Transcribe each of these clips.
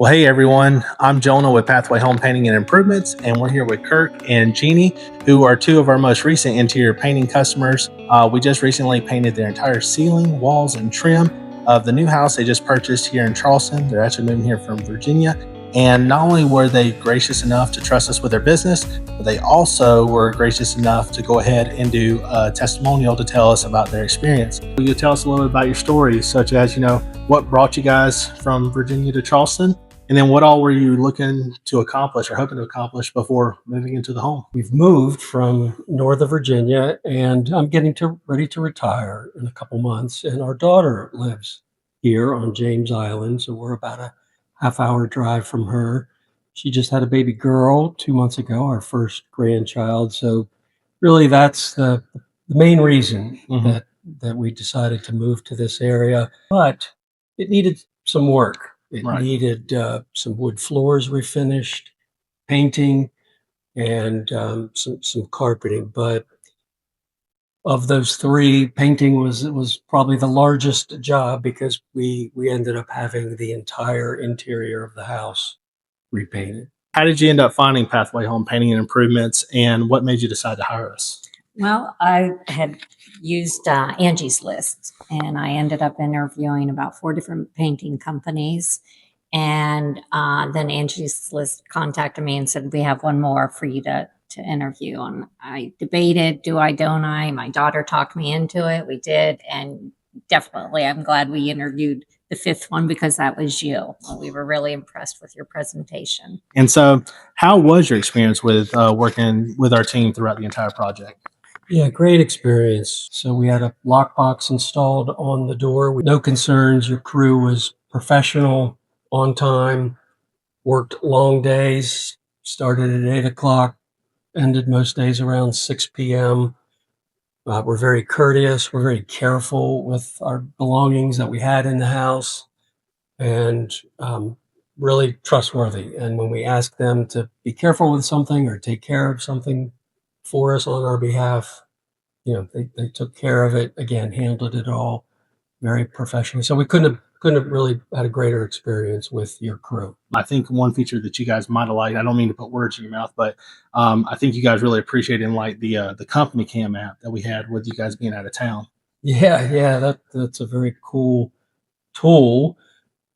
Well, hey everyone, I'm Jonah with Pathway Home Painting and Improvements, and we're here with Kirk and Jeannie, who are two of our most recent interior painting customers. We just recently painted their entire ceiling, walls, and trim of the new house they just purchased here in Charleston. They're actually moving here from Virginia. And not only were they gracious enough to trust us with their business, but they also were gracious enough to go ahead and do a testimonial to tell us about their experience. Will you tell us a little bit about your story, such as, what brought you guys from Virginia to Charleston? And then what all were you looking to accomplish or hoping to accomplish before moving into the home? We've moved from Northern Virginia, and I'm getting ready to retire in a couple months. And our daughter lives here on James Island, so we're about a half-hour drive from her. She just had a baby girl 2 months ago, our first grandchild. So really that's the main reason that we decided to move to this area. But it needed some work. It needed some wood floors refinished, painting, and some carpeting. But of those three, painting was probably the largest job because we ended up having the entire interior of the house repainted. How did you end up finding Pathway Home Painting and Improvements, and what made you decide to hire us? Well, I had used Angie's List, and I ended up interviewing about 4 different painting companies. And then Angie's List contacted me and said, we have one more for you to interview. And I debated, do I, don't I? My daughter talked me into it. We did. And definitely, I'm glad we interviewed the 5th one because that was you. We were really impressed with your presentation. And so how was your experience with working with our team throughout the entire project? Yeah, great experience. So we had a lockbox installed on the door. No concerns. Your crew was professional, on time, worked long days, started at 8 o'clock, ended most days around 6 p.m. We're very courteous. We're very careful with our belongings that we had in the house, and really trustworthy. And when we asked them to be careful with something or take care of something for us on our behalf, they took care of it. Again, handled it all very professionally. So we couldn't have really had a greater experience with your crew. I think one feature that you guys might have liked, I don't mean to put words in your mouth, but I think you guys really appreciated the CompanyCam app that we had with you guys being out of town. Yeah, that's a very cool tool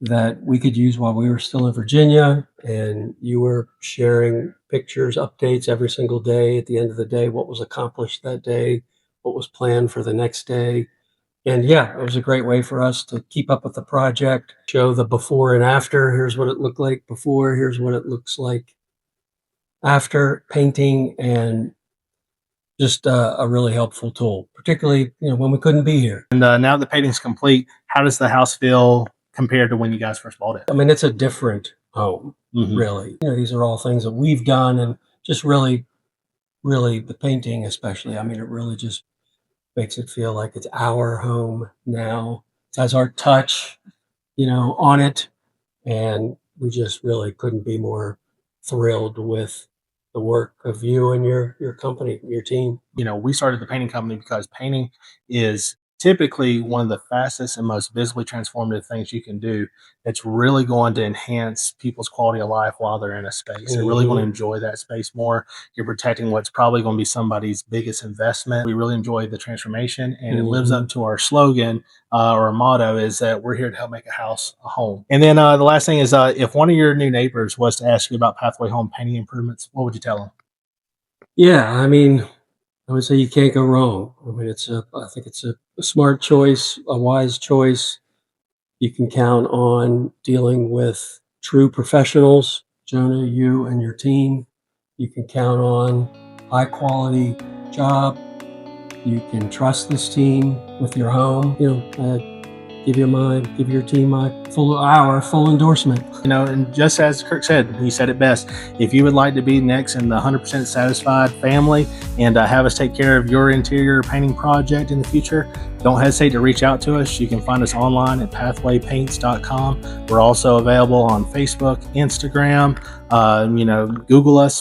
that we could use while we were still in Virginia, and you were sharing pictures, updates every single day. At the end of the day, what was accomplished that day, what was planned for the next day. And yeah, it was a great way for us to keep up with the project, show the before and after. Here's what it looked like before. Here's what it looks like after painting, and just a really helpful tool, particularly when we couldn't be here. And now the painting's complete, how does the house feel compared to when you guys first bought it? I mean, it's a different home, really. These are all things that we've done, and just really the painting especially. I mean, it really just makes it feel like it's our home now. It has our touch, on it. And we just really couldn't be more thrilled with the work of you and your company, your team. We started the painting company because painting is typically one of the fastest and most visibly transformative things you can do. It's really going to enhance people's quality of life while they're in a space. They're really going to enjoy that space more. You're protecting what's probably going to be somebody's biggest investment. We really enjoy the transformation, and it lives up to our slogan or our motto is that we're here to help make a house a home. And then the last thing is if one of your new neighbors was to ask you about Pathway Home Painting Improvements, what would you tell them? Yeah, I mean, I would say you can't go wrong. I mean, I think it's a smart choice, a wise choice. You can count on dealing with true professionals, Jonah, you and your team. You can count on high quality job. You can trust this team with your home. Give your team my full endorsement. And just as Kirk said, he said it best. If you would like to be next in the 100% satisfied family and have us take care of your interior painting project in the future, don't hesitate to reach out to us. You can find us online at pathwaypaints.com. We're also available on Facebook, Instagram, Google us.